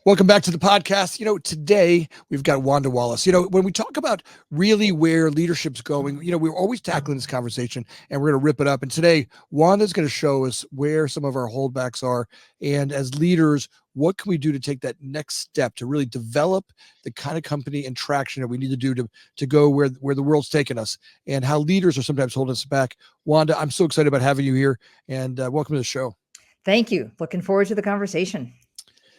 Welcome back to the podcast. Today we've got Wanda Wallace. When we talk about really where leadership's going, we're always tackling this conversation and we're going to rip it up. And today, Wanda's going to show us where some of our holdbacks are. And as leaders, what can we do to take that next step to really develop the kind of company and traction that we need to do to go where the world's taking us, and how leaders are sometimes holding us back. Wanda, I'm so excited about having you here, and welcome to the show. Thank you. Looking forward to the conversation.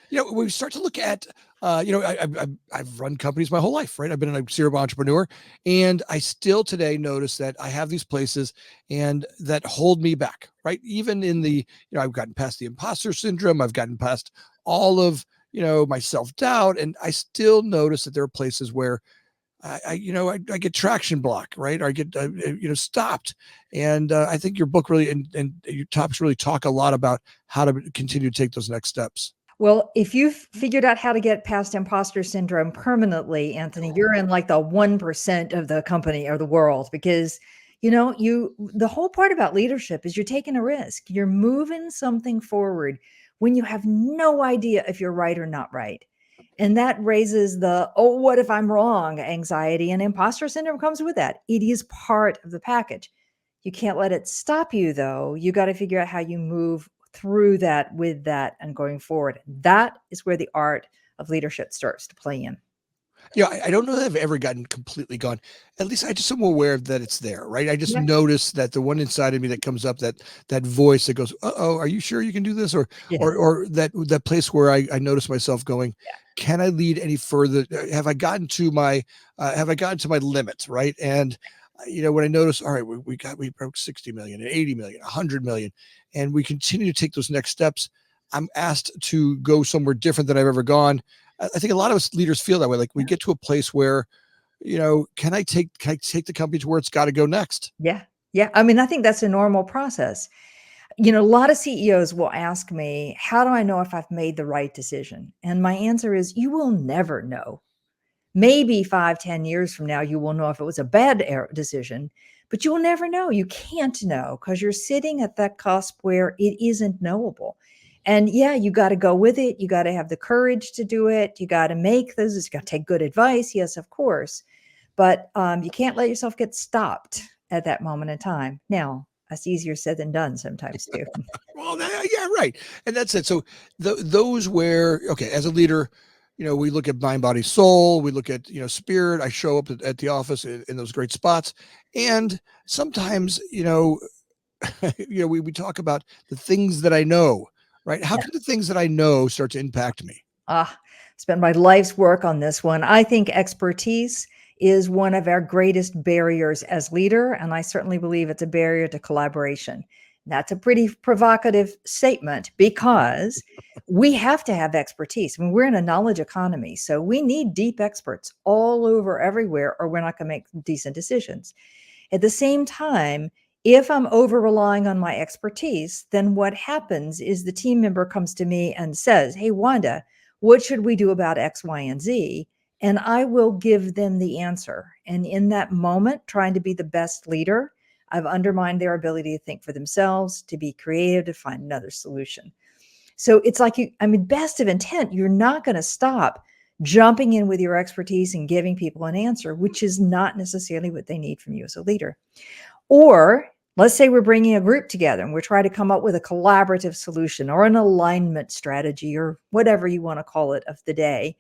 When we start to look at, I've run companies my whole life, right? I've been a serial entrepreneur, and I still today notice that I have these places and that hold me back, right? Even in I've gotten past the imposter syndrome. I've gotten past all of, my self-doubt, and I still notice that there are places where I get traction block, right? Or I get, stopped. And I think your book really, and your topics really talk a lot about how to continue to take those next steps. Well, if you've figured out how to get past imposter syndrome permanently, Anthony, you're in like the 1% of the company or the world, because the whole part about leadership is you're taking a risk. You're moving something forward when you have no idea if you're right or not right. And that raises the, oh, what if I'm wrong? Anxiety, and imposter syndrome comes with that. It is part of the package. You can't let it stop you, though. You got to figure out how you move through that, with that, and going forward. That is where the art of leadership starts to play in. I don't know that I've ever gotten completely gone. At least I just am aware that it's there, right? I just Yeah. notice that the one inside of me that comes up, that voice that goes, "Uh-oh, are you sure you can do this?" Or Yeah. or that place where I notice myself going, can I lead any further? Have I gotten to my limits, right? And when I notice, all right, we broke 60 million and 80 million, 100 million, and we continue to take those next steps, I'm asked to go somewhere different than I've ever gone. I think a lot of us leaders feel that way. Like we get to a place where, can I take the company to where it's got to go next? Yeah. Yeah. I mean, I think that's a normal process. A lot of CEOs will ask me, how do I know if I've made the right decision? And my answer is, you will never know. Maybe 5-10 years from now, you will know if it was a bad decision, but you will never know. You can't know, because you're sitting at that cusp where it isn't knowable. And you got to go with it. You got to have the courage to do it. You got to make those. You got to take good advice. Yes, of course. But you can't let yourself get stopped at that moment in time. Now, that's easier said than done sometimes too. Well, yeah, right. And that's it. So those where, okay, as a leader, we look at mind, body, soul. We look at, spirit. I show up at the office in those great spots. And sometimes, we talk about the things that I know, right? How can the things that I know start to impact me? Spent my life's work on this one. I think expertise is one of our greatest barriers as leader, and I certainly believe it's a barrier to collaboration. That's a pretty provocative statement, because we have to have expertise. I mean, we're in a knowledge economy, so we need deep experts all over everywhere, or we're not going to make decent decisions. At the same time, if I'm over relying on my expertise, then what happens is the team member comes to me and says, hey, Wanda, what should we do about X, Y, and Z? And I will give them the answer. And in that moment, trying to be the best leader, I've undermined their ability to think for themselves, to be creative, to find another solution. So it's like, best of intent, you're not going to stop jumping in with your expertise and giving people an answer, which is not necessarily what they need from you as a leader. Or let's say we're bringing a group together and we're trying to come up with a collaborative solution or an alignment strategy, or whatever you want to call it, of the day.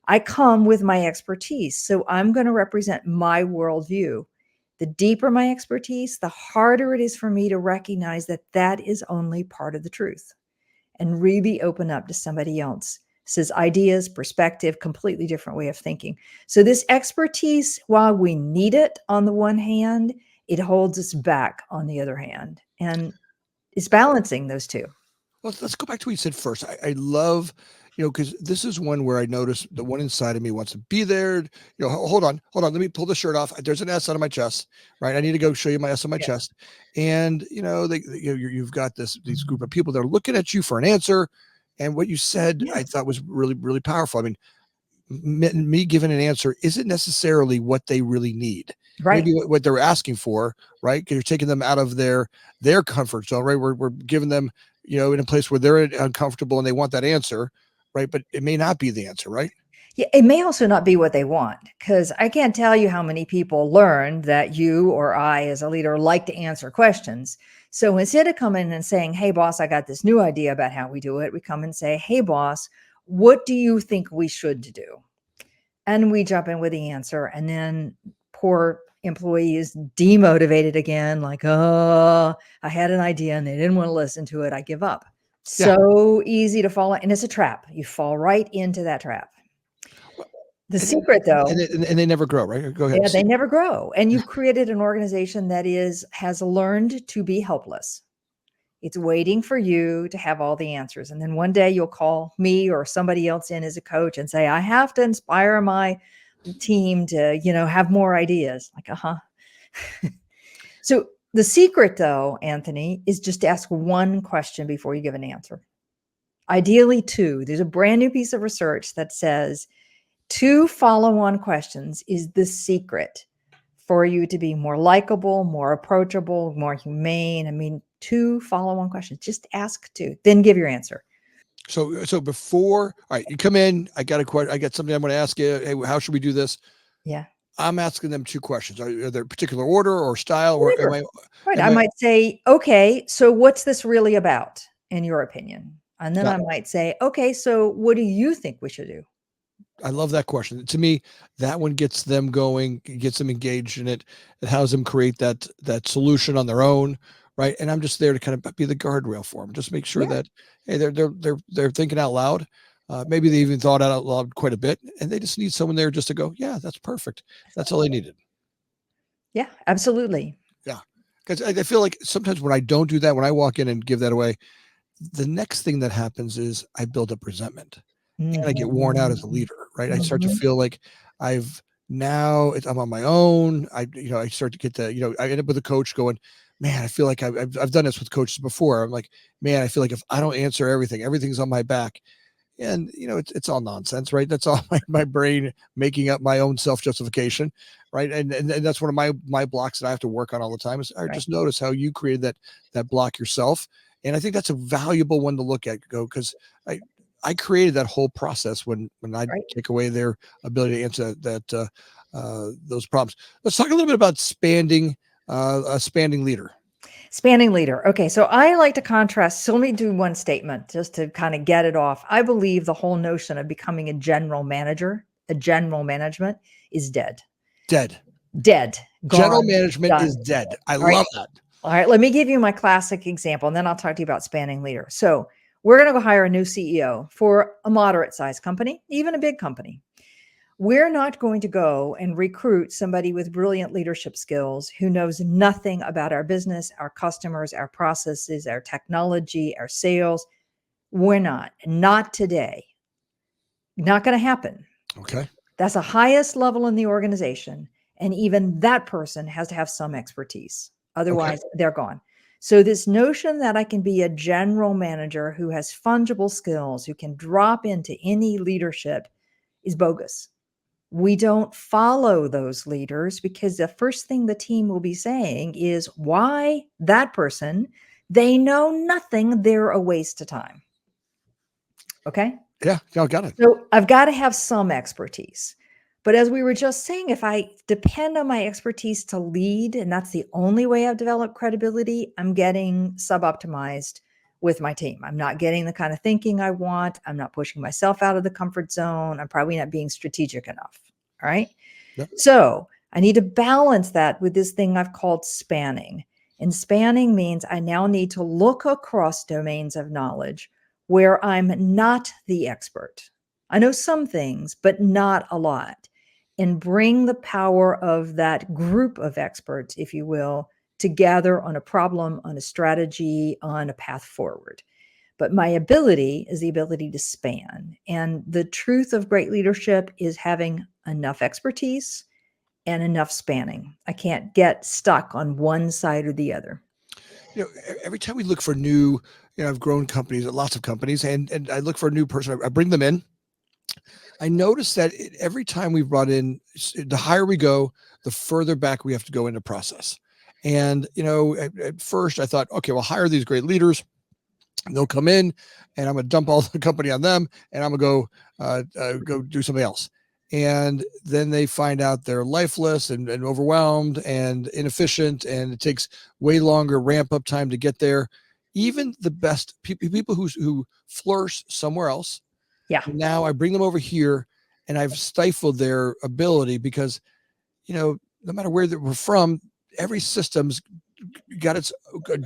I come with my expertise. So I'm going to represent my worldview. The deeper my expertise, the harder it is for me to recognize that that is only part of the truth, and really open up to somebody else's ideas, perspective, completely different way of thinking. So this expertise, while we need it on the one hand, it holds us back on the other hand. And it's balancing those two. Well, let's go back to what you said first. I love, because this is one where I notice the one inside of me wants to be there. Hold on. Let me pull the shirt off. There's an S on my chest, right? I need to go show you my S on my chest. And, you've got these group of people that are looking at you for an answer. And what you said, I thought was really, really powerful. I mean, me giving an answer isn't necessarily what they really need. Right. Maybe what they're asking for, right? Because you're taking them out of their comfort zone, right? We're giving them, in a place where they're uncomfortable and they want that answer. right? But it may not be the answer, right? Yeah, it may also not be what they want, because I can't tell you how many people learned that you or I, as a leader, like to answer questions. So instead of coming and saying, "Hey, boss, I got this new idea about how we do it," we come and say, "Hey, boss, what do you think we should do?" And we jump in with the answer. And then poor employee is demotivated again, like, "Oh, I had an idea and they didn't want to listen to it. I give up." Yeah. So easy to fall, and it's a trap. You fall right into that trap. Well, The and, secret, though, and they never grow, right? Go ahead. yeah, they never grow. And you've created an organization that has learned to be helpless. It's waiting for you to have all the answers. And then one day you'll call me or somebody else in as a coach and say, "I have to inspire my team to, have more ideas." Like, uh-huh. So the secret, though, Anthony, is just to ask one question before you give an answer. Ideally, two. There's a brand new piece of research that says 2 follow-on questions is the secret for you to be more likable, more approachable, more humane. I mean, 2 follow-on questions. Just ask 2, then give your answer. So before, all right, you come in, I got a question, I got something I'm going to ask you. Hey, how should we do this? Yeah. I'm asking them 2 questions. Are there particular order or style, or Whatever. Right. I am I, might say, "Okay, so what's this really about in your opinion?" And then yeah, I might say, "Okay, so what do you think we should do?" I love that question. To me, that one gets them going, gets them engaged in it. It helps them create that solution on their own, right? And I'm just there to kind of be the guardrail for them, just make sure Yeah. that hey, they're thinking out loud. Maybe they even thought out loud quite a bit, and they just need someone there just to go, yeah, that's perfect. That's all they needed. Yeah, absolutely. Yeah, because I feel like sometimes when I don't do that, when I walk in and give that away, the next thing that happens is I build up resentment. And I get worn out as a Mhm. leader, right? I start to Mhm. feel like I've I'm on my own. I start to get I end up with a coach going, man, I feel like I've done this with coaches before. I'm like, man, I feel like if I don't answer everything, everything's on my back. And it's all nonsense, right? That's all my brain making up my own self-justification, right? And that's one of my blocks that I have to work on all the time is I Right. just notice how you created that block yourself. And I think that's a valuable one to look at, go, because I created that whole process when I Right. take away their ability to answer those problems. Let's talk a little bit about a spanning leader. Spanning leader. Okay, so I like to contrast. So let me do one statement just to kind of get it off. I believe the whole notion of becoming a general manager, a general management is dead. Dead. Dead, General gone, management done. is dead. I All right. love that. All right. Let me give you my classic example, and then I'll talk to you about spanning leader. So we're going to go hire a new CEO for a moderate sized company, even a big company. We're not going to go and recruit somebody with brilliant leadership skills who knows nothing about our business, our customers, our processes, our technology, our sales. We're not today. Not going to happen. Okay. That's the highest level in the organization. And even that person has to have some expertise. Okay. Otherwise, they're gone. So, this notion that I can be a general manager who has fungible skills, who can drop into any leadership, is bogus. We don't follow those leaders because the first thing the team will be saying is why that person, they know nothing, they're a waste of time. Okay. Yeah. Y'all got it. So I've got to have some expertise. But as we were just saying, if I depend on my expertise to lead, and that's the only way I've developed credibility, I'm getting suboptimized with my team. I'm not getting the kind of thinking I want. I'm not pushing myself out of the comfort zone. I'm probably not being strategic enough. All right. Yep. So I need to balance that with this thing I've called spanning. And spanning means I now need to look across domains of knowledge where I'm not the expert. I know some things, but not a lot, and bring the power of that group of experts, if you will, together on a problem, on a strategy, on a path forward. But my ability is the ability to span. And the truth of great leadership is having enough expertise and enough spanning. I can't get stuck on one side or the other. Every time we look for new, I've grown companies, lots of companies, and I look for a new person. I bring them in. I notice that every time we've brought in, the higher we go, the further back we have to go in the process. And at first I thought, okay, we'll hire these great leaders. And they'll come in, and I'm going to dump all the company on them, and I'm going to go do something else. And then they find out they're lifeless and overwhelmed and inefficient, and it takes way longer ramp up time to get there. Even the best people who flourish somewhere else, Yeah. now I bring them over here, and I've stifled their ability because, no matter where we're from, every system's got its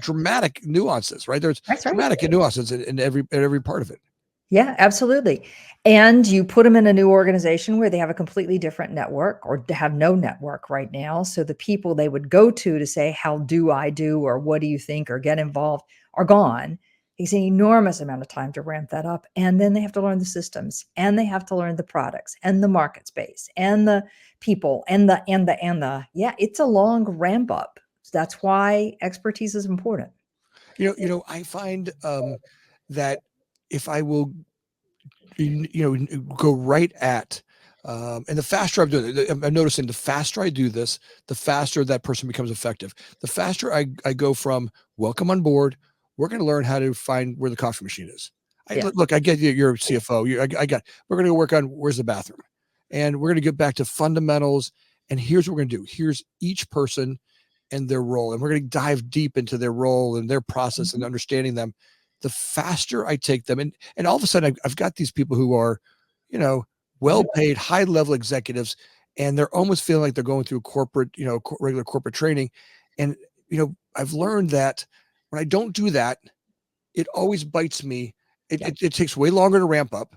dramatic nuances, right? There's That's right. dramatic nuances in every part of it. Yeah, absolutely. And you put them in a new organization where they have a completely different network or have no network right now. So the people they would go to say, how do I do, or what do you think, or get involved are gone. It's an enormous amount of time to ramp that up. And then they have to learn the systems, and they have to learn the products and the market space and the people yeah, it's a long ramp up. That's why expertise is important. I find that if I will, go right at, and the faster I'm doing it, I'm noticing the faster I do this, the faster that person becomes effective. The faster I go from welcome on board, we're going to learn how to find where the coffee machine is. Yeah. Look, I get you, you're a CFO. We're going to work on where's the bathroom, and we're going to get back to fundamentals. And here's what we're going to do. Here's each person and their role, and we're going to dive deep into their role and their process and Mhm. understanding them. The faster I take them, and all of a sudden I've got these people who are, well paid, high level executives, and they're almost feeling like they're going through corporate, regular corporate training. And I've learned that when I don't do that, it always bites me. Yeah. It takes way longer to ramp up.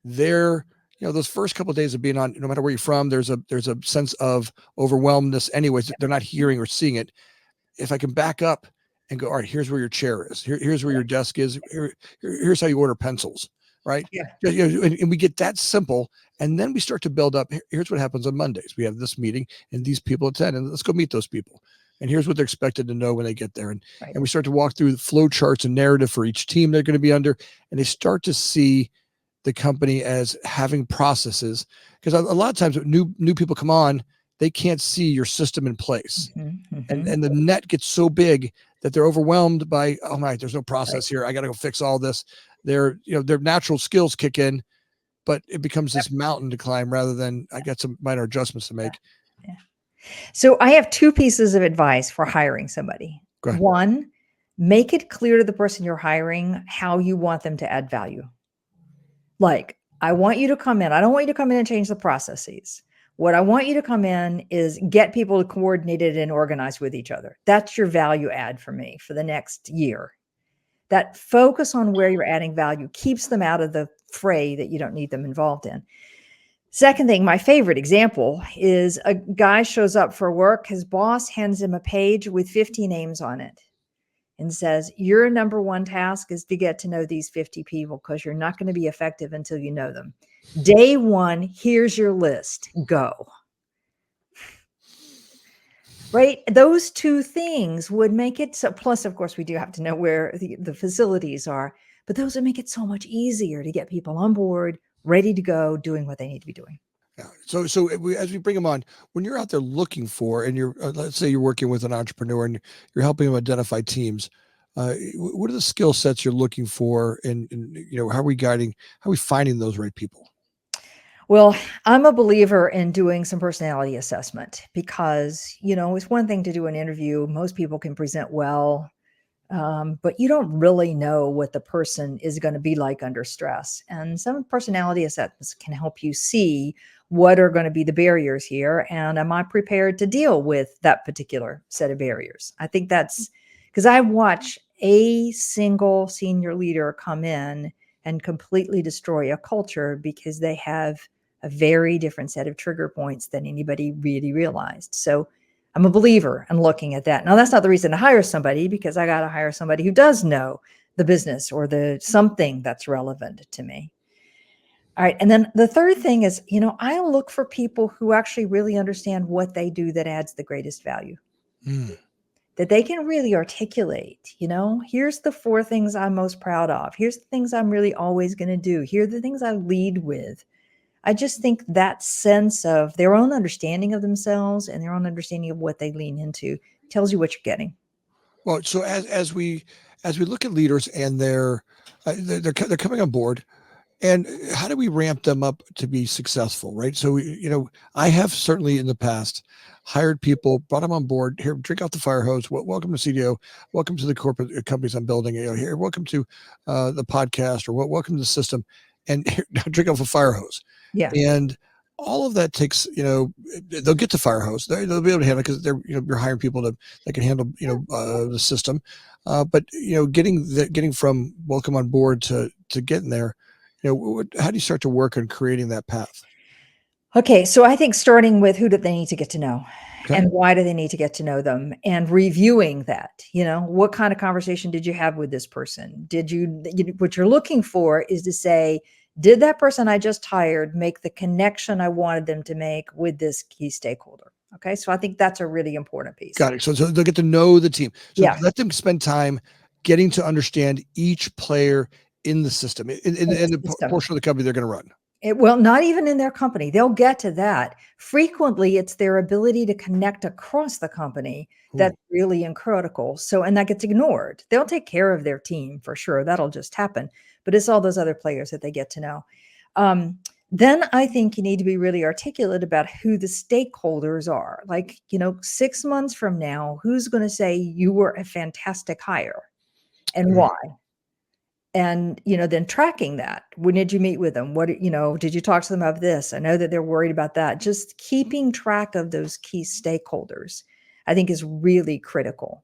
They're, those first couple of days of being on, no matter where you're from, there's a sense of overwhelmedness. Anyways, they're not hearing or seeing it. If I can back up and go, all right, here's where your chair is. Here's where your desk is. Here's how you order pencils, right? Yeah. And we get that simple, and then we start to build up. Here's what happens on Mondays. We have this meeting, and these people attend, and let's go meet those people. And here's what they're expected to know when they get there. Right. And we start to walk through the flow charts and narrative for each team they're going to be under, and they start to see the company as having processes. Because a lot of times when new people come on, they can't see your system in place. And the net gets so big that they're overwhelmed by, oh my, there's no process here. I got to go fix all this. Their natural skills kick in, but it becomes this mountain to climb rather than I got some minor adjustments to make. Yeah. So I have two pieces of advice for hiring somebody. Go ahead. One, make it clear to the person you're hiring how you want them to add value. Like, I want you to come in. I don't want you to come in and change the processes. What I want you to come in is get people coordinated and organized with each other. That's your value add for me for the next year. That focus on where you're adding value keeps them out of the fray that you don't need them involved in. Second thing, my favorite example is a guy shows up for work. His boss hands him a page with 50 names on it and says, your number one task is to get to know these 50 people because you're not going to be effective until you know them. Day one, here's your list. Go. Right? Those two things would make it so. Plus, of course, we do have to know where the facilities are, but those would make it so much easier to get people on board, ready to go, doing what they need to be doing. Yeah. So as we bring them on, when you're out there looking for, and you're, let's say you're working with an entrepreneur and you're helping them identify teams, what are the skill sets you're looking for, and how are we finding those right people? Well, I'm a believer in doing some personality assessment because, it's one thing to do an interview. Most people can present well, but you don't really know what the person is going to be like under stress. And some personality assessments can help you see what are going to be the barriers here. And am I prepared to deal with that particular set of barriers? I think that's because I watch a single senior leader come in and completely destroy a culture because they have a very different set of trigger points than anybody really realized. So I'm a believer in looking at that. Now, that's not the reason to hire somebody, because I got to hire somebody who does know the business or the something that's relevant to me. All right. And then the third thing is, I look for people who actually really understand what they do that adds the greatest value, that they can really articulate, here's the 4 things I'm most proud of. Here's the things I'm really always going to do. Here are the things I lead with. I just think that sense of their own understanding of themselves and their own understanding of what they lean into tells you what you're getting. Well, so as we look at leaders and they're coming on board, and how do we ramp them up to be successful, right? So I have certainly in the past hired people, brought them on board. Here, drink out the fire hose. Welcome to CDO. Welcome to the corporate companies I'm building. Here, welcome to the podcast, or welcome to the system, and here, drink off a fire hose. Yeah. And all of that takes, they'll get the fire hose. They'll be able to handle it because you're hiring people that can handle, the system. But getting from welcome on board to getting there, how do you start to work on creating that path? Okay, so I think starting with who do they need to get to know Okay. and why do they need to get to know them, and reviewing that, what kind of conversation did you have with this person? What you're looking for is to say, did that person I just hired make the connection I wanted them to make with this key stakeholder? Okay, so I think that's a really important piece. Got it. So they'll get to know the team. So Yeah, let them spend time getting to understand each player in the system, in the system. portion of the company they're going to run. Well, not even in their company. They'll get to that. Frequently, it's their ability to connect across the company Ooh, that's really critical. So, and that gets ignored. They'll take care of their team for sure. That'll just happen. But it's all those other players that they get to know. Um, then I think you need to be really articulate about who the stakeholders are. Like, 6 months from now, who's going to say you were a fantastic hire and mm, why? And, then tracking that. When did you meet with them? Did you talk to them about this? I know that they're worried about that. Just keeping track of those key stakeholders, I think, is really critical.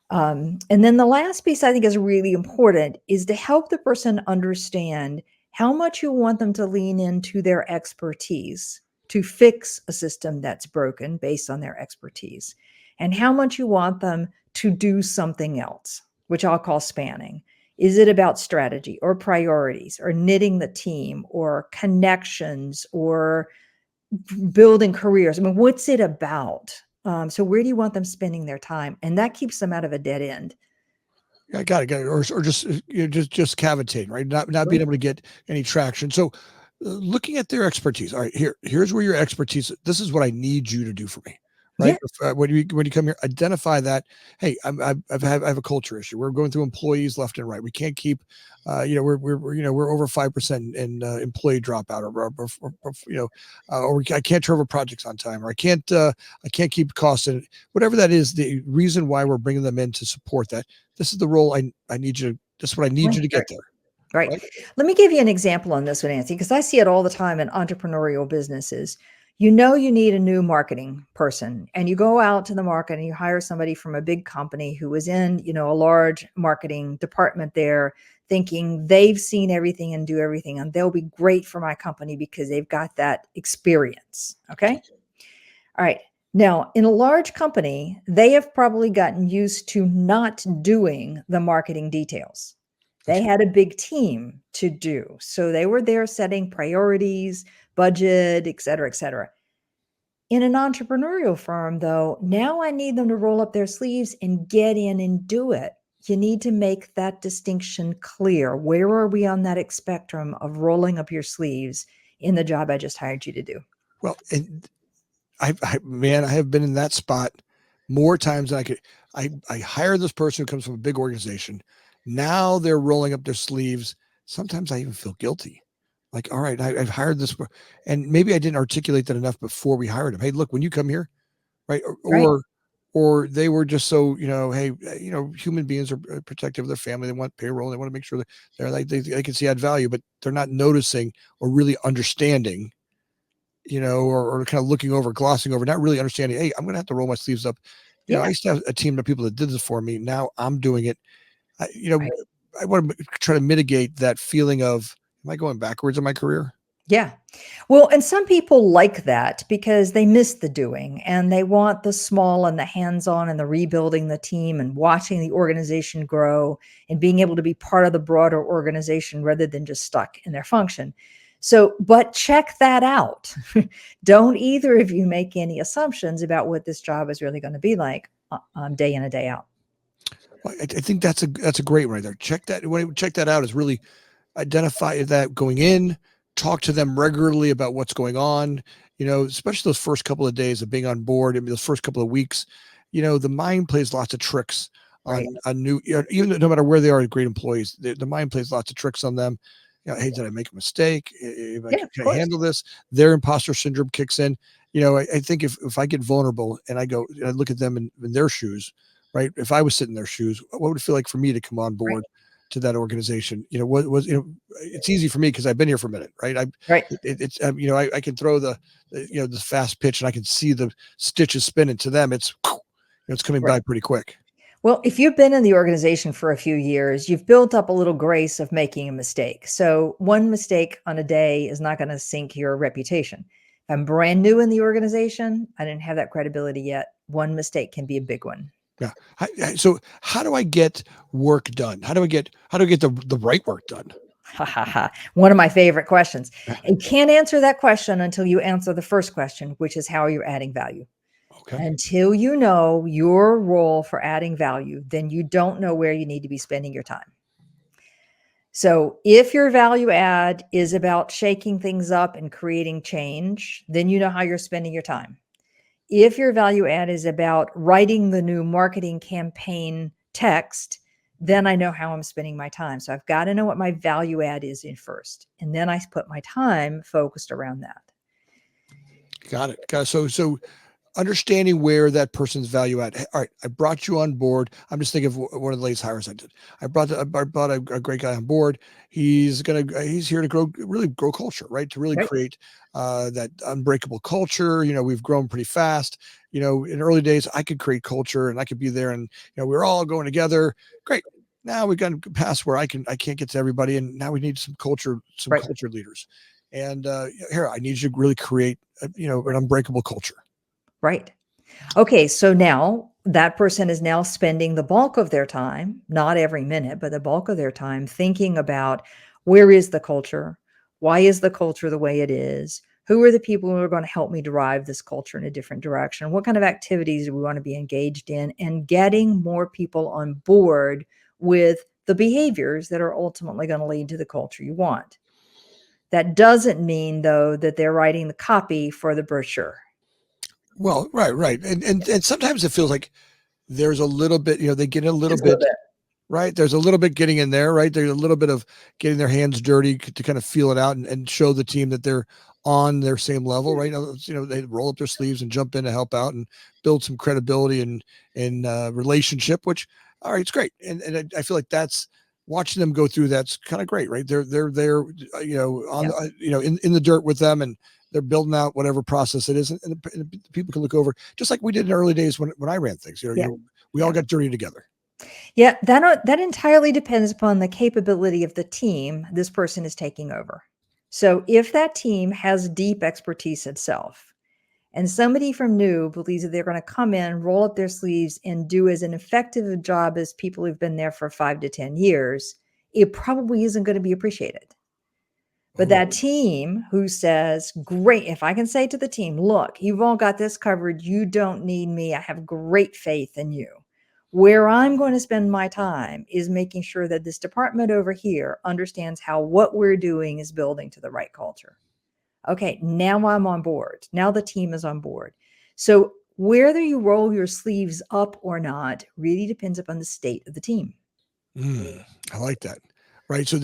And then the last piece I think is really important is to help the person understand how much you want them to lean into their expertise to fix a system that's broken based on their expertise, and how much you want them to do something else, which I'll call spanning. Is it about strategy or priorities or knitting the team or connections or building careers? I mean, what's it about? So where do you want them spending their time? And that keeps them out of a dead end. I got it. Or just just cavitating, right? Not being Right. able to get any traction. So looking at their expertise. All right, here's where your expertise. This is what I need you to do for me. Right. Yeah, When you come here, identify that. Hey, I have a culture issue. We're going through employees left and right. We can't keep, we're over 5% in employee dropout, or I can't turn over projects on time, or I can't keep costs in, whatever that is. The reason why we're bringing them in to support that. This is the role I need you to. This is what I need right, you to right. get there. Right. Right. Let me give you an example on this one, Nancy, because I see it all the time in entrepreneurial businesses. You need a new marketing person, and you go out to the market and you hire somebody from a big company who is in, a large marketing department there, thinking they've seen everything and do everything, and they'll be great for my company because they've got that experience. Okay. All right. Now, in a large company, they have probably gotten used to not doing the marketing details. They That's had a big team to do. So they were there setting priorities, budget, et cetera, et cetera. In an entrepreneurial firm, though, now I need them to roll up their sleeves and get in and do it. You need to make that distinction clear. Where are we on that spectrum of rolling up your sleeves in the job I just hired you to do? well, and man, I have been in that spot more times than I could. I hire this person who comes from a big organization. Now they're rolling up their sleeves. Sometimes I even feel guilty. Like, all right, I've hired this, and maybe I didn't articulate that enough before we hired him. Hey, look, when you come here, right, Right. or they were just so, hey, human beings are protective of their family. They want payroll. They want to make sure that they're like they can see add value, but they're not noticing or really understanding, or kind of looking over, glossing over, not really understanding. Hey, I'm going to have to roll my sleeves up. I Yeah. used to have a team of people that did this for me. Now I'm doing it. I, you know, Right. I want to try to mitigate that feeling of, am I going backwards in my career? Yeah. Well, and some people like that because they miss the doing and they want the small and the hands on and the rebuilding the team and watching the organization grow and being able to be part of the broader organization rather than just stuck in their function. So, but check that out. Don't either of you make any assumptions about what this job is really going to be like day in and day out. Well, I think that's a great one right there. Check that out is really identify that going in, talk to them regularly about what's going on, especially those first couple of days of being on board. I mean, those first couple of weeks, the mind plays lots of tricks Right. on new, even no matter where they are, great employees. The mind plays lots of tricks on them. Hey, did I make a mistake? Yeah, of Can I course. handle this? Their imposter syndrome kicks in. I think if I get vulnerable and I look at them in their shoes, right? If I was sitting in their shoes, what would it feel like for me to come on Right. board to that organization? What was, it's easy for me because I've been here for a minute, right? Right. It's, I can throw the fast pitch and I can see the stitches spinning. To them, it's coming Right. by pretty quick. Well, if you've been in the organization for a few years, you've built up a little grace of making a mistake. So one mistake on a day is not going to sink your reputation. If I'm brand new in the organization, I didn't have that credibility yet. One mistake can be a big one. Yeah. So how do I get work done? How do I get the right work done? Ha ha ha. One of my favorite questions. And can't answer that question until you answer the first question, which is how you're adding value. Okay. Until you know your role for adding value, then you don't know where you need to be spending your time. So if your value add is about shaking things up and creating change, then you know how you're spending your time. If your value add is about writing the new marketing campaign text, then I know how I'm spending my time. So I've got to know what my value add is in first. And then I put my time focused around that. Got it. So understanding where that person's value at. All right, I brought you on board. I'm just thinking of one of the latest hires I did. I brought a great guy on board. He's here to really grow culture, right? To really Right. create that unbreakable culture. We've grown pretty fast. In early days, I could create culture and I could be there, and we're all going together. Great. Now we've gotten past where I can't get to everybody, and now we need some Right. culture leaders. And here, I need you to really create, an unbreakable culture. Right. Okay, so now that person is now spending the bulk of their time, not every minute, but the bulk of their time thinking about where is the culture? Why is the culture the way it is? Who are the people who are going to help me drive this culture in a different direction? What kind of activities do we want to be engaged in? And getting more people on board with the behaviors that are ultimately going to lead to the culture you want. That doesn't mean, though, that they're writing the copy for the brochure. Well, right, and sometimes it feels like there's a little bit, they get a little Just a little bit bit. right. There's a little bit getting in there, right? There's a little bit of getting their hands dirty to kind of feel it out and show the team that they're on their same level, right? They roll up their sleeves and jump in to help out and build some credibility and relationship, which all right, it's great, and I feel like that's watching them go through that's kind of great, right? They're there, on Yeah. in the dirt with them, and they're building out whatever process it is, and people can look over just like we did in the early days when I ran things. Yeah. We all got dirty together. Yeah, that entirely depends upon the capability of the team this person is taking over. So if that team has deep expertise itself, and somebody from new believes that they're going to come in, roll up their sleeves, and do as an effective a job as people who've been there for 5 to 10 years, it probably isn't going to be appreciated. But Oh, that team who says, great, if I can say to the team, look, you've all got this covered. You don't need me. I have great faith in you. Where I'm going to spend my time is making sure that this department over here understands how what we're doing is building to the right culture. Okay, now I'm on board. Now the team is on board. So whether you roll your sleeves up or not really depends upon the state of the team. I like that. Right. So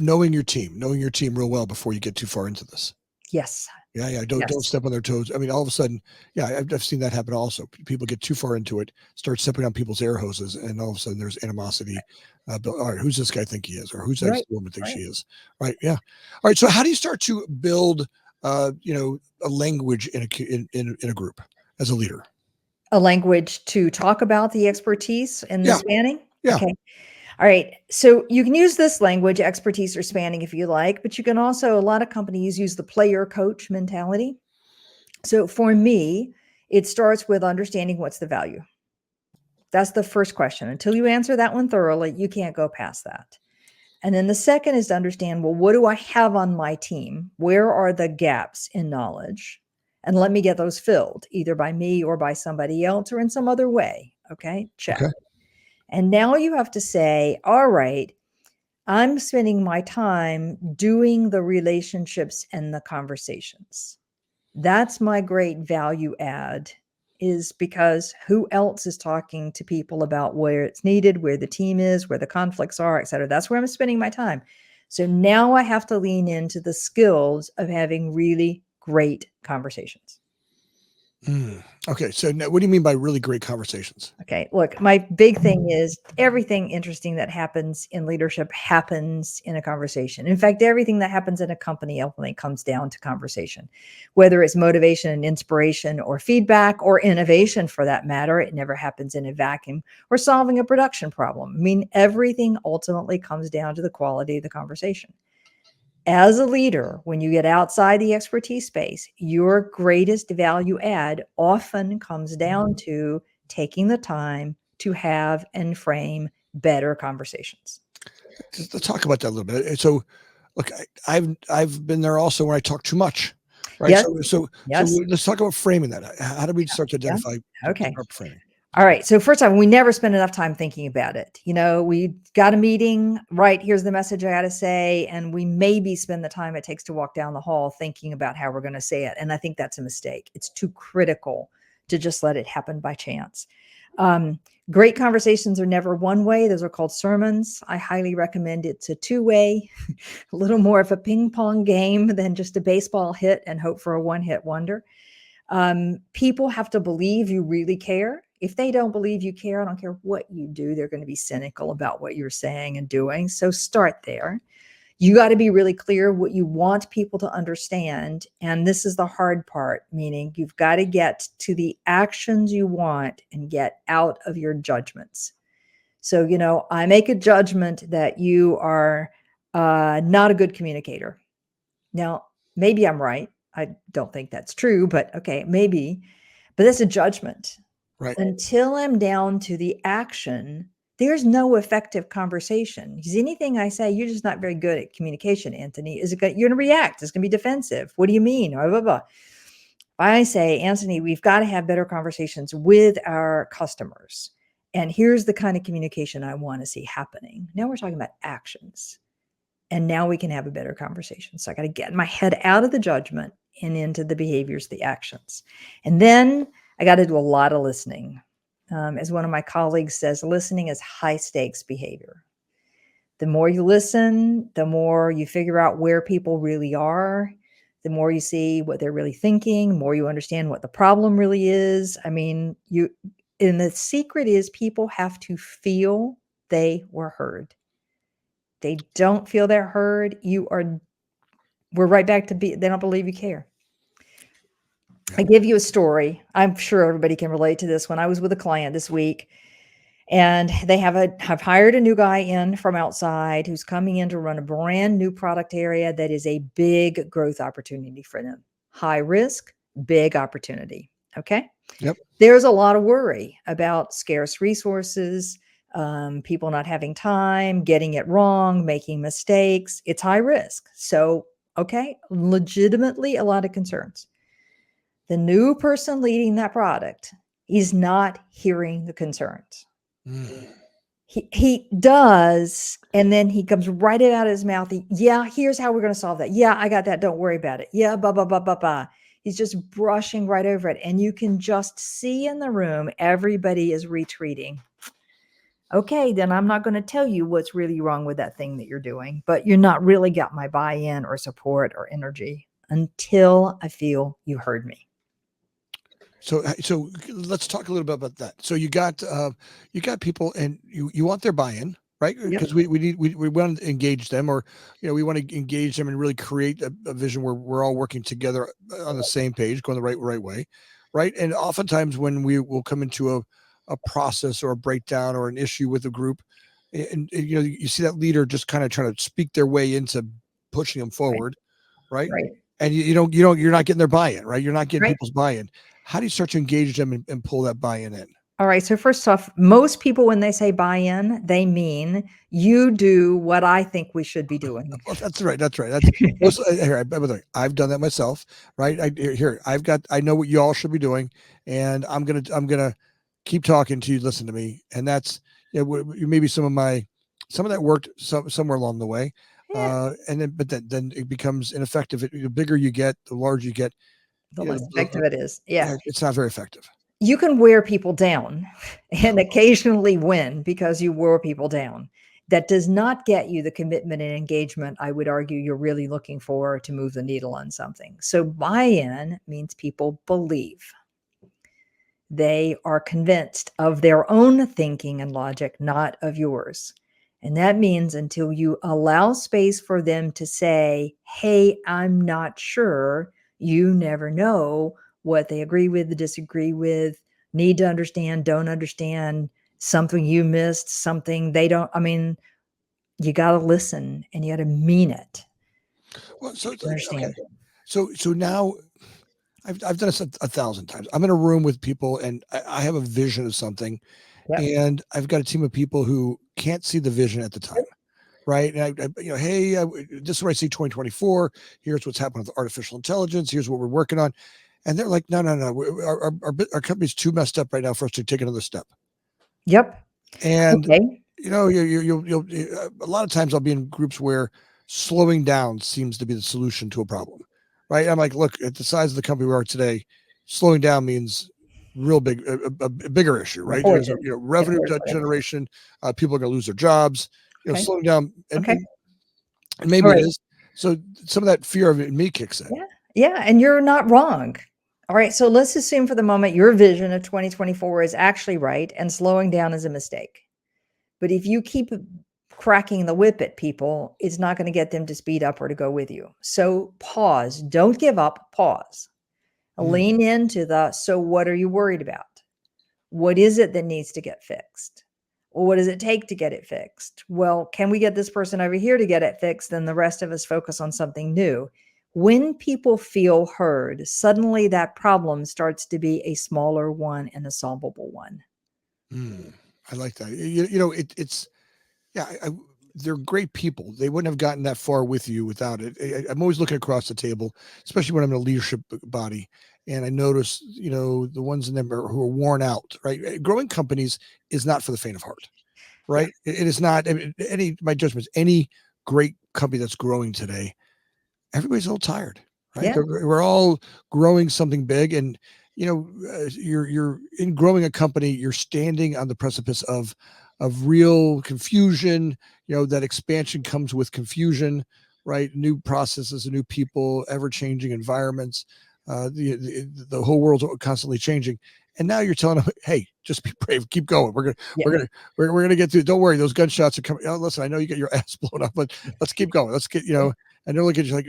knowing your team real well before you get too far into this. Yes. Yeah, yeah. Don't Yes. step on their toes. I mean, all of a sudden, yeah, I've seen that happen. Also, people get too far into it, start stepping on people's air hoses, and all of a sudden there's animosity. All right, who's this guy think he is, or who's that Right. woman think she Right. is? Right. Yeah. All right. So how do you start to build, a language in a group as a leader? A language to talk about the expertise and the Yeah. spanning? Yeah. Okay. All right. So you can use this language, expertise or spanning, if you like, but you can also, a lot of companies use the player coach mentality. So for me, it starts with understanding what's the value. That's the first question. Until you answer that one thoroughly, you can't go past that. And then the second is to understand, well, what do I have on my team? Where are the gaps in knowledge? And let me get those filled either by me or by somebody else or in some other way. Okay, check. Okay. And now you have to say, all right, I'm spending my time doing the relationships and the conversations. That's my great value add is because who else is talking to people about where it's needed, where the team is, where the conflicts are, et cetera. That's where I'm spending my time. So now I have to lean into the skills of having really great conversations. Okay. So now, what do you mean by really great conversations? Okay, look, my big thing is everything interesting that happens in leadership happens in a conversation. In fact, everything that happens in a company ultimately comes down to conversation, whether it's motivation and inspiration or feedback or innovation for that matter. It never happens in a vacuum, or solving a production problem. I mean, everything ultimately comes down to the quality of the conversation. As a leader, when you get outside the expertise space, your greatest value add often comes down to taking the time to have and frame better conversations. Let's talk about that a little bit. So, look, I've been there also where I talk too much, right? Yes, So yes, let's talk about framing that. How do we start to yeah. identify the Okay. proper framing? All right. So first off, we never spend enough time thinking about it. We got a meeting, right? Here's the message I got to say. And we maybe spend the time it takes to walk down the hall thinking about how we're going to say it. And I think that's a mistake. It's too critical to just let it happen by chance. Um, Great conversations are never one way. Those are called sermons. I highly recommend it's a two-way, a little more of a ping pong game than just a baseball hit and hope for a one-hit wonder. People have to believe you really care. If they don't believe you care, I don't care what you do, they're going to be cynical about what you're saying and doing. So start there. You got to be really clear what you want people to understand. And this is the hard part, meaning you've got to get to the actions you want and get out of your judgments. So, I make a judgment that you are not a good communicator. Now, maybe I'm right. I don't think that's true, but okay, maybe. But that's a judgment. Right. Until I'm down to the action, there's no effective conversation. Because anything I say, you're just not very good at communication, Anthony. You're going to react? It's going to be defensive. What do you mean? Blah, blah, blah. I say, Anthony, we've got to have better conversations with our customers. And here's the kind of communication I want to see happening. Now we're talking about actions. And now we can have a better conversation. So I got to get my head out of the judgment and into the behaviors, the actions. And then I got to do a lot of listening. As one of my colleagues says, listening is high stakes behavior. The more you listen, the more you figure out where people really are, the more you see what they're really thinking, the more you understand what the problem really is. I mean, and the secret is people have to feel they were heard. They don't feel they're heard, we're right back to they don't believe you care. Yeah. I give you a story. I'm sure everybody can relate to this. When I was with a client this week, and they have hired a new guy in from outside who's coming in to run a brand new product area that is a big growth opportunity for them. High risk, big opportunity. Okay. Yep. There's a lot of worry about scarce resources, people not having time, getting it wrong, making mistakes. It's high risk. So, okay, legitimately a lot of concerns. The new person leading that product is not hearing the concerns. He does, and then he comes right out of his mouth. Yeah, here's how we're going to solve that. Yeah, I got that. Don't worry about it. Yeah, blah, blah, blah, blah, blah. He's just brushing right over it. And you can just see in the room, everybody is retreating. Okay, then I'm not going to tell you what's really wrong with that thing that you're doing, but you're not really got my buy-in or support or energy until I feel you heard me. So let's talk a little bit about that. So you got people, and you want their buy-in, right? Yep. Because we want to engage them, or we want to engage them and really create a vision where we're all working together on the same page, going the right way, right? And oftentimes when we will come into a process or a breakdown or an issue with a group, and you see that leader just kind of trying to speak their way into pushing them forward, right? Right. And you're not getting their buy-in, right? You're not getting Right. people's buy-in. How do you start to engage them and pull that buy-in in? All right. So first off, most people, when they say buy-in, they mean you do what I think we should be doing. Well, that's right. That's right. That's most, here. By the way, I've done that myself, right? I know what you all should be doing, and I'm gonna keep talking to you. Listen to me, and that's maybe some of that worked somewhere along the way, Yeah, but then it becomes ineffective. The bigger you get, the larger you get. the less effective it is. Yeah. It's not very effective. You can wear people down and occasionally win because you wore people down. That does not get you the commitment and engagement I would argue you're really looking for to move the needle on something. So buy-in means people believe. They are convinced of their own thinking and logic, not of yours. And that means until you allow space for them to say, hey, I'm not sure, you never know what they agree with, disagree with, need to understand, don't understand, something you missed, something they don't. I mean, you got to listen and you got to mean it. Well, so You okay. understand? So now I've done this a thousand times. I'm in a room with people and I have a vision of something, Yep. and I've got a team of people who can't see the vision at the time. Right. And hey, this is what I see 2024. Here's what's happening with artificial intelligence. Here's what we're working on. And they're like, no, no, no. Our company's too messed up right now for us to take another step. Yep. And, Okay. a lot of times I'll be in groups where slowing down seems to be the solution to a problem. Right. I'm like, look, at the size of the company we are today, slowing down means real big, a bigger issue, right? There's Important. revenue Important. generation. People are going to lose their jobs. Okay. Slowing down, Okay. and All maybe it right. is. So some of that fear of it in me kicks in. Yeah. Yeah. And you're not wrong. All right. So let's assume for the moment your vision of 2024 is actually right and slowing down is a mistake. But if you keep cracking the whip at people, it's not going to get them to speed up or to go with you. So pause. Don't give up. Pause. Mm. Lean into the so what are you worried about? What is it that needs to get fixed? Well, what does it take to get it fixed? Well, can we get this person over here to get it fixed? Then the rest of us focus on something new. When people feel heard, suddenly that problem starts to be a smaller one and a solvable one. Mm. I like that. It's yeah. They're great people. They wouldn't have gotten that far with you without it. I'm always looking across the table, especially when I'm in a leadership body, and I notice the ones in them who are worn out. Right, growing companies is not for the faint of heart. Yeah. Right, it is not. I mean, my judgment is any great company that's growing today, everybody's all tired, right? Yeah. We're all growing something big, and you're in growing a company. You're standing on the precipice of real confusion. That expansion comes with confusion, right? New processes, new people, ever changing environments. The whole world's constantly changing. And now you're telling them, "Hey, just be brave. Keep going. Yeah. We're gonna get through. Don't worry. Those gunshots are coming. Oh, listen, I know you get your ass blown up, but let's keep going. Let's get and they're looking at you like,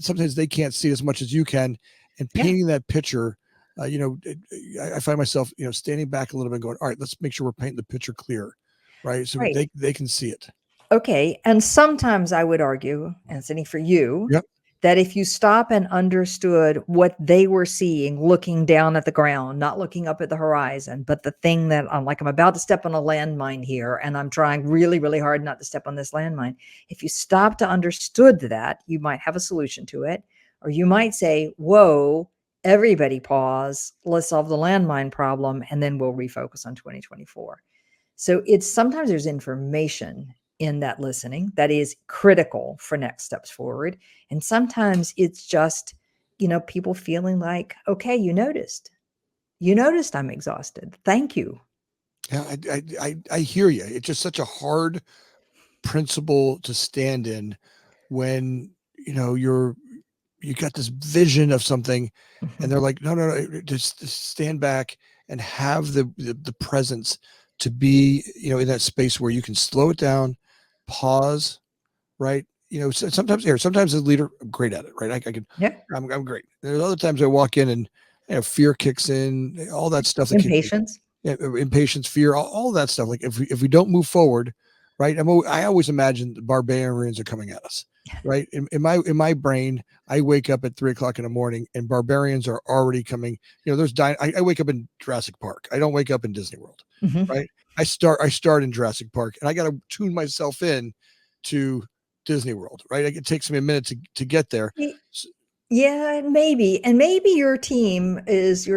sometimes they can't see as much as you can, and Yeah. painting that picture. I find myself, standing back a little bit, and going, all right, let's make sure we're painting the picture clear, right, so Right. they can see it. Okay. And sometimes I would argue, Anthony, for you, Yep. that if you stop and understood what they were seeing, looking down at the ground, not looking up at the horizon, but the thing that I'm like, I'm about to step on a landmine here, and I'm trying really, really hard not to step on this landmine. If you stop to understood that, you might have a solution to it. Or you might say, whoa, everybody pause, let's solve the landmine problem, and then we'll refocus on 2024. So it's sometimes there's information in that listening that is critical for next steps forward. And sometimes it's just, people feeling like, okay, you noticed. You noticed I'm exhausted. Thank you. Yeah, I hear you. It's just such a hard principle to stand in when you got this vision of something, and Mhm. they're like, no, no, no, just stand back and have the presence to be, in that space where you can slow it down, pause, right? Sometimes as a leader, I'm great at it, right? I can, Yeah. I'm great. There's other times I walk in and fear kicks in, all that stuff that kicks in, Impatience. impatience, fear, all that stuff. Like if we don't move forward, right? I always imagine the barbarians are coming at us, right? In my brain, I wake up at 3 o'clock in the morning and barbarians are already coming. I wake up in Jurassic Park. I don't wake up in Disney World, Mhm. right? I start in Jurassic Park, and I got to tune myself in to Disney World, right? Like, it takes me a minute to get there. Y- Yeah, maybe. And maybe your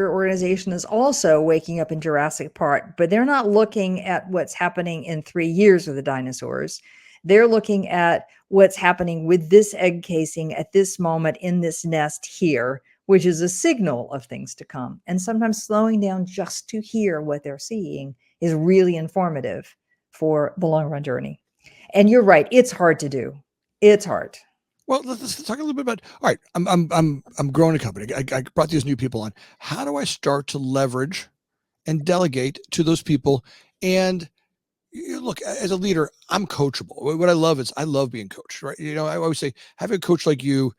organization is also waking up in Jurassic Park, but they're not looking at what's happening in 3 years with the dinosaurs. They're looking at what's happening with this egg casing at this moment in this nest here. which is a signal of things to come. And sometimes slowing down just to hear what they're seeing is really informative for the long run journey. And you're right, it's hard to do. It's hard. Well, let's talk a little bit about. All right, I'm growing a company. I brought these new people on. How do I start to leverage and delegate to those people? And look, as a leader, I'm coachable. What I love is I love being coached, right? I always say having a coach like you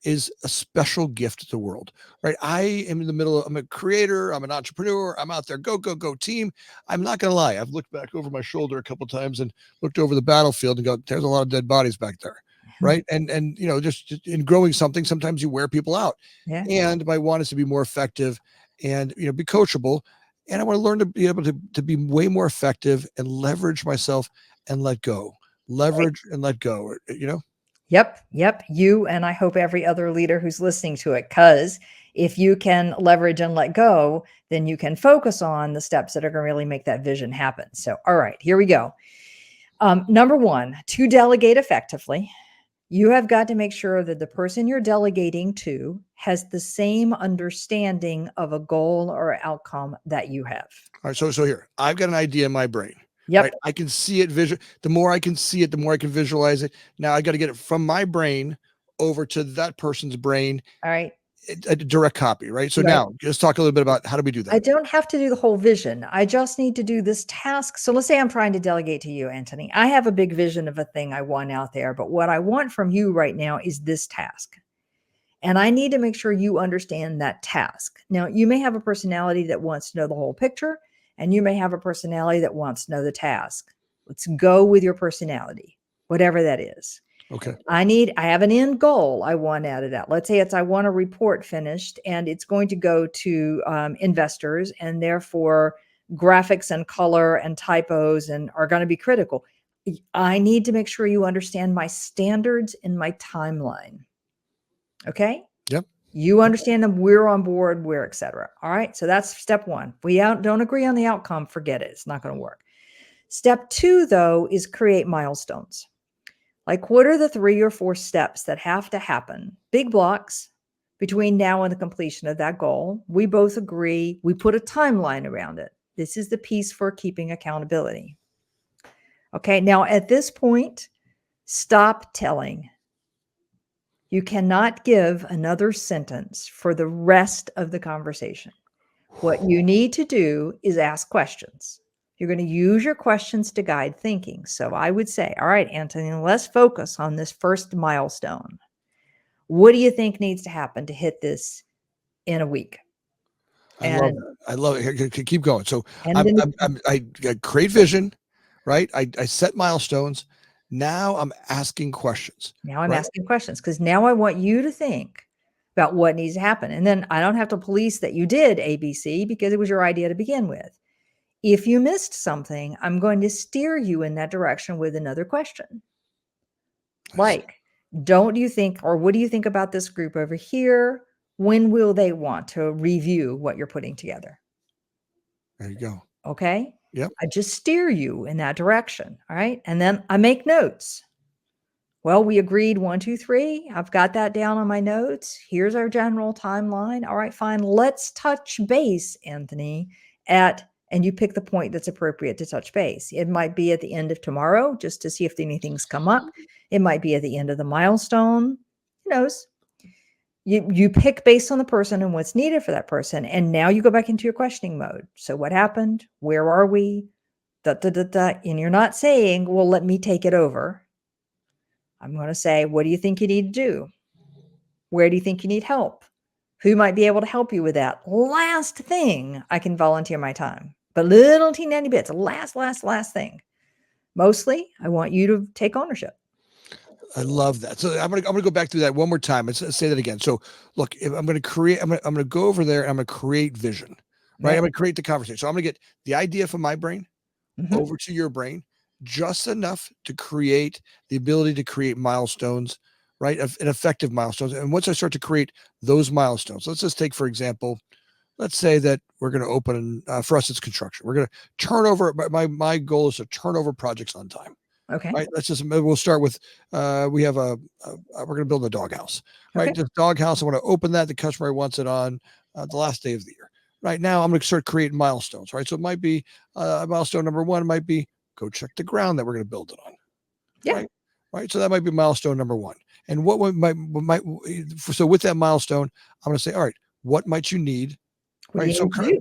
is a special gift to the world, right? I am in the middle of, I'm a creator, I'm an entrepreneur, I'm out there, go, go, go team. I'm not going to lie. I've looked back over my shoulder a couple of times and looked over the battlefield and go, there's a lot of dead bodies back there. Right. And just in growing something, sometimes you wear people out. Yeah. And my want is to be more effective and, be coachable. And I want to learn to be able to be way more effective and leverage myself and let go. Leverage and let go, Yep. You and I hope every other leader who's listening to it, because if you can leverage and let go, then you can focus on the steps that are going to really make that vision happen. So, all right, here we go. Number one, to delegate effectively, you have got to make sure that the person you're delegating to has the same understanding of a goal or outcome that you have. All right. So here, I've got an idea in my brain. Yep. Right? I can see it the more I can see it, the more I can visualize it. Now I got to get it from my brain over to that person's brain. All right. A direct copy, right? So Right. now let's talk a little bit about how do we do that? I don't have to do the whole vision. I just need to do this task. So let's say I'm trying to delegate to you, Anthony. I have a big vision of a thing I want out there, but what I want from you right now is this task. And I need to make sure you understand that task. Now, you may have a personality that wants to know the whole picture, and you may have a personality that wants to know the task. Let's go with your personality, whatever that is. Okay. I have an end goal I want added out. Let's say I want a report finished and it's going to go to investors, and therefore graphics and color and typos are going to be critical. I need to make sure you understand my standards and my timeline. Okay. Yep. You understand them. We're on board. We're et cetera. All right. So that's step one. We don't agree on the outcome. Forget it. It's not going to work. Step two, though, is create milestones. Like, what are the 3 or 4 steps that have to happen? Big blocks between now and the completion of that goal. We both agree. We put a timeline around it. This is the piece for keeping accountability. Okay. Now, at this point, stop telling. You cannot give another sentence for the rest of the conversation. What you need to do is ask questions. You're going to use your questions to guide thinking. So I would say, all right, Anthony, let's focus on this first milestone. What do you think needs to happen to hit this in a week? I love it. Keep going. So I create vision, right? I set milestones. Now I'm asking questions. Now I'm asking questions because now I want you to think about what needs to happen. And then I don't have to police that you did ABC because it was your idea to begin with. If you missed something, I'm going to steer you in that direction with another question. Like, don't you think, or what do you think about this group over here? When will they want to review what you're putting together? There you go. Okay. Yep. I just steer you in that direction. All right. And then I make notes. Well, we agreed 1, 2, 3. I've got that down on my notes. Here's our general timeline. All right, fine. Let's touch base, Anthony, and you pick the point that's appropriate to touch base. It might be at the end of tomorrow, just to see if anything's come up. It might be at the end of the milestone. Who knows? You pick based on the person and what's needed for that person. And now you go back into your questioning mode. So what happened? Where are we? And you're not saying, well, let me take it over. I'm going to say, what do you think you need to do? Where do you think you need help? Who might be able to help you with that? Last thing, I can volunteer my time. But little teeny bits, last thing. Mostly, I want you to take ownership. I love that. So I'm gonna go back through that one more time. Let's say that again. So look, if I'm gonna go over there and I'm gonna create vision, right? I'm gonna create the conversation. So I'm gonna get the idea from my brain over to your brain, just enough to create the ability to create milestones, right? And effective milestones. And once I start to create those milestones, let's just take, for example, let's say that we're going to open, for us, it's construction. We're going to turn over, my goal is to turn over projects on time. Okay. right? We'll start with, we have we're going to build a doghouse, right? Okay. This doghouse, I want to open that. The customer wants it on the last day of the year. Right now, I'm going to start creating milestones, right? So it might be milestone number one might be go check the ground that we're going to build it on, Yeah. right? Right. So that might be milestone number one. And so with that milestone, I'm going to say, all right, what might you need, What do right? you So need to do?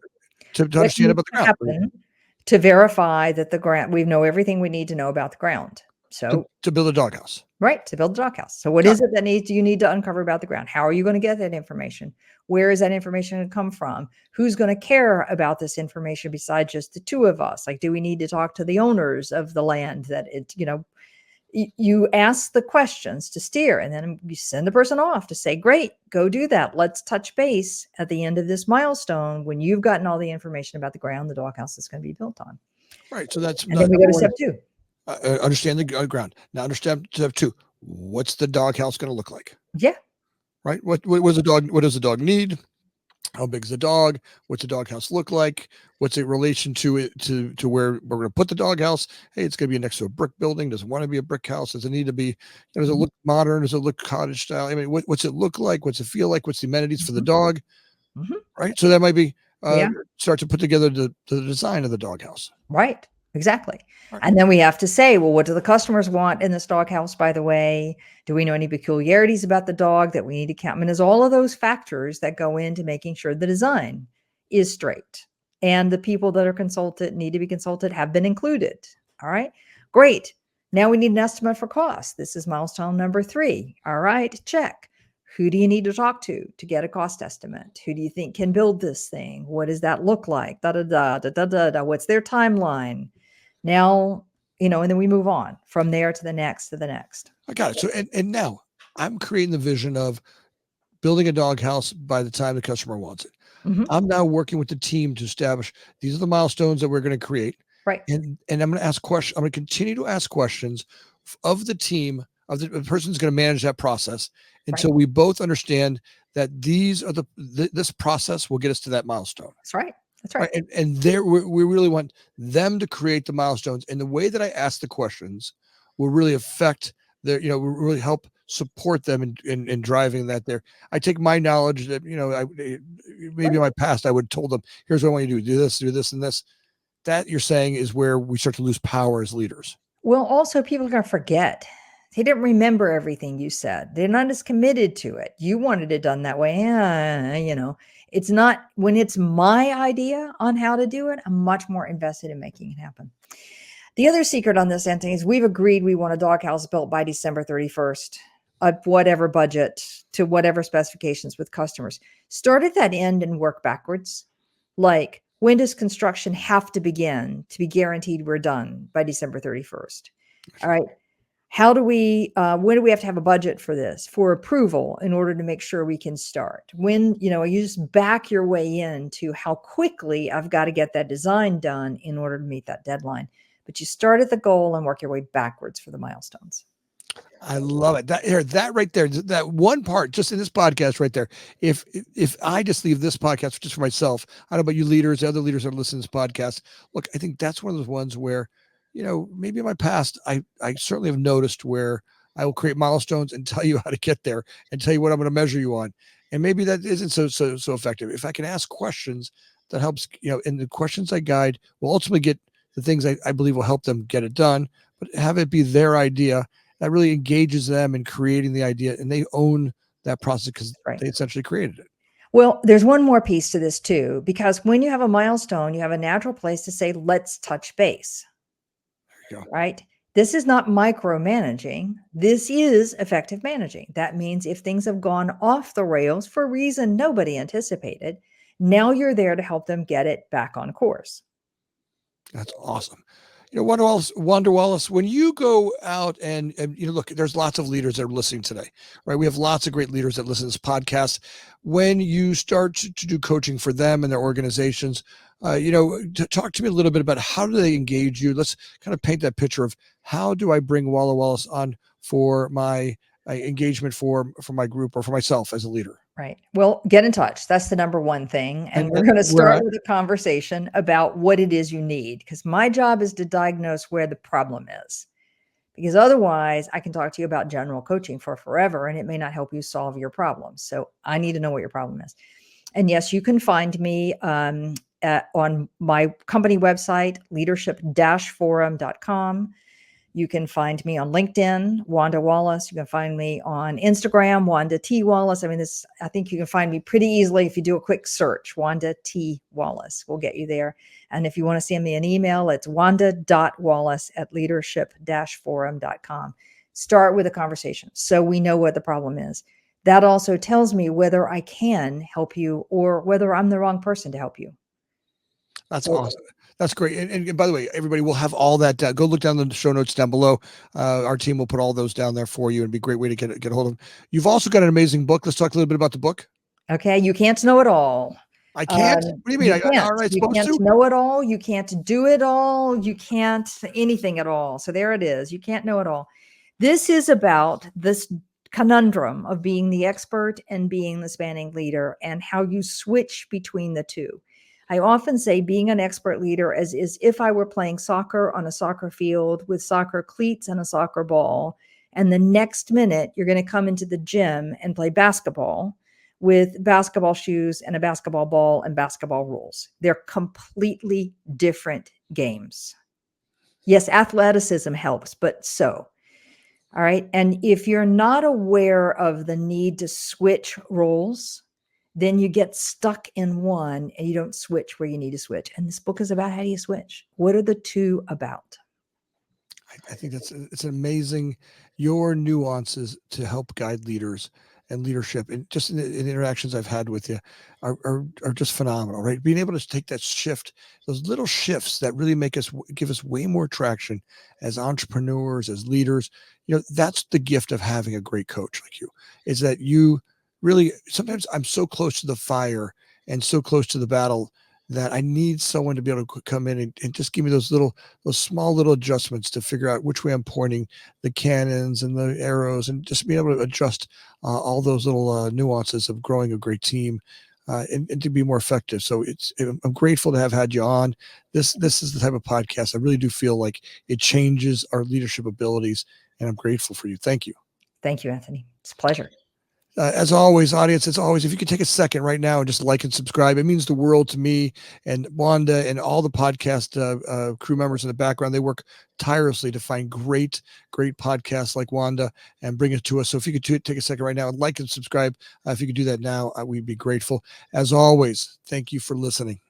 to What understand needs about the to ground, happen to verify that the ground we know everything we need to know about the ground? So, to build a doghouse. right, to build a doghouse. So what Got is it that needs you need to uncover about the ground? How are you going to get that information? Where is that information going to come from? Who's going to care about this information besides just the two of us? Like, do we need to talk to the owners of the land that you ask the questions to steer, and then you send the person off to say, great, go do that. Let's touch base at the end of this milestone when you've gotten all the information about the ground the doghouse is going to be built on. right. So that's And then we go number to one. step two. Understand the ground. Now understand step two. What's the doghouse going to look like? Yeah. Right. What was the dog? What does the dog need? How big is the dog? What's the doghouse look like? What's it relation to it to where we're going to put the doghouse? Hey, it's going to be next to a brick building. Does it want to be a brick house? Does it need to be? Does it look modern? Does it look cottage style? I mean, what's it look like? What's it feel like? What's the amenities for the dog? Mhm. Right. So that might be Yeah. start to put together the design of the doghouse. Right. Exactly. Right. And then we have to say, well, what do the customers want in this doghouse, by the way? Do we know any peculiarities about the dog that we need to count? I mean, there's all of those factors that go into making sure the design is straight. And the people that are consulted, need to be consulted, have been included. All right. Great. Now we need an estimate for cost. This is milestone number 3. All right. Check. Who do you need to talk to get a cost estimate? Who do you think can build this thing? What does that look like? Da da da da da da da. What's their timeline? Now, and then we move on from there to the next to the next. I got it. So and now I'm creating the vision of building a doghouse by the time the customer wants it. Mhm. I'm now working with the team to establish these are the milestones that we're going to create. Right. And I'm going to ask questions. I'm going to continue to ask questions of the team, of the person who's going to manage that process Right. until we both understand that these are this process will get us to that milestone. That's right. That's right. Right. And there we really want them to create the milestones. And the way that I ask the questions will really affect their, will really help support them in driving that there. I take my knowledge that, maybe in my past, I would have told them, here's what I want you to do this, and this. That you're saying is where we start to lose power as leaders. Well, also people are going to forget. They didn't remember everything you said. They're not as committed to it. You wanted it done that way. It's not when it's my idea on how to do it. I'm much more invested in making it happen. The other secret on this, Anthony, is we've agreed we want a doghouse built by December 31st at whatever budget to whatever specifications with customers. Start at that end and work backwards. Like, when does construction have to begin to be guaranteed we're done by December 31st? All right. How do we, when do we have to have a budget for this, for approval in order to make sure we can start? When, you just back your way into how quickly I've got to get that design done in order to meet that deadline. But you start at the goal and work your way backwards for the milestones. I love it. That right there, that one part, just in this podcast right there. If I just leave this podcast just for myself, I don't know about you leaders, the other leaders that are listening to this podcast. Look, I think that's one of those ones where, maybe in my past, I certainly have noticed where I will create milestones and tell you how to get there and tell you what I'm going to measure you on. And maybe that isn't so effective. If I can ask questions that helps, and the questions I guide will ultimately get the things I believe will help them get it done, but have it be their idea. That really engages them in creating the idea, and they own that process because they essentially created it. Well, there's one more piece to this too, because when you have a milestone, you have a natural place to say, let's touch base. There you go. Right? This is not micromanaging. This is effective managing. That means if things have gone off the rails for a reason nobody anticipated, now you're there to help them get it back on course. That's awesome. Wanda Wallace, when you go out and look, there's lots of leaders that are listening today, right? We have lots of great leaders that listen to this podcast. When you start to do coaching for them and their organizations, to talk to me a little bit about how do they engage you? Let's kind of paint that picture of how do I bring Wanda Wallace on for my engagement for my group or for myself as a leader. Right. Well, get in touch. That's the number one thing. And we're going to start with a conversation about what it is you need, because my job is to diagnose where the problem is. because otherwise I can talk to you about general coaching for forever and it may not help you solve your problems. So I need to know what your problem is. And yes, you can find me on my company website, leadership-forum.com. You can find me on LinkedIn, Wanda Wallace. You can find me on Instagram, Wanda T. Wallace. I mean, I think you can find me pretty easily if you do a quick search. Wanda T. Wallace will get you there. And if you want to send me an email, it's wanda.wallace@leadership-forum.com. Start with a conversation so we know what the problem is. That also tells me whether I can help you or whether I'm the wrong person to help you. That's awesome. That's great. And by the way, everybody will have all that. Go look down the show notes down below. Our team will put all those down there for you and be a great way to get a hold of them. You've also got an amazing book. Let's talk a little bit about the book. Okay. You can't know it all. I can't. What do you mean? Aren't I You supposed can't to? know it all. You can't do it all. You can't anything at all. So there it is. You can't know it all. This is about this conundrum of being the expert and being the spanning leader and how you switch between the two. I often say being an expert leader is if I were playing soccer on a soccer field with soccer cleats and a soccer ball, and the next minute you're going to come into the gym and play basketball with basketball shoes and a basketball ball and basketball rules. They're completely different games. Yes, athleticism helps, but so. All right. And if you're not aware of the need to switch roles, then you get stuck in one and you don't switch where you need to switch. And this book is about how do you switch? What are the two about? I think it's amazing, your nuances to help guide leaders and leadership, and just in interactions I've had with you are just phenomenal, right? Being able to take that shift, those little shifts that really give us way more traction as entrepreneurs, as leaders. That's the gift of having a great coach like you, is that you really, sometimes I'm so close to the fire and so close to the battle that I need someone to be able to come in and just give me those small little adjustments to figure out which way I'm pointing the cannons and the arrows, and just be able to adjust all those little nuances of growing a great team and to be more effective. So I'm grateful to have had you on. This is the type of podcast I really do feel like it changes our leadership abilities, and I'm grateful for you. Thank you. Thank you, Anthony. It's a pleasure. As always, audience, if you could take a second right now and just like and subscribe, it means the world to me and Wanda and all the podcast crew members in the background. They work tirelessly to find great podcasts like Wanda and bring it to us. So if you could take a second right now and like and subscribe, if you could do that now, we'd be grateful. As always, thank you for listening.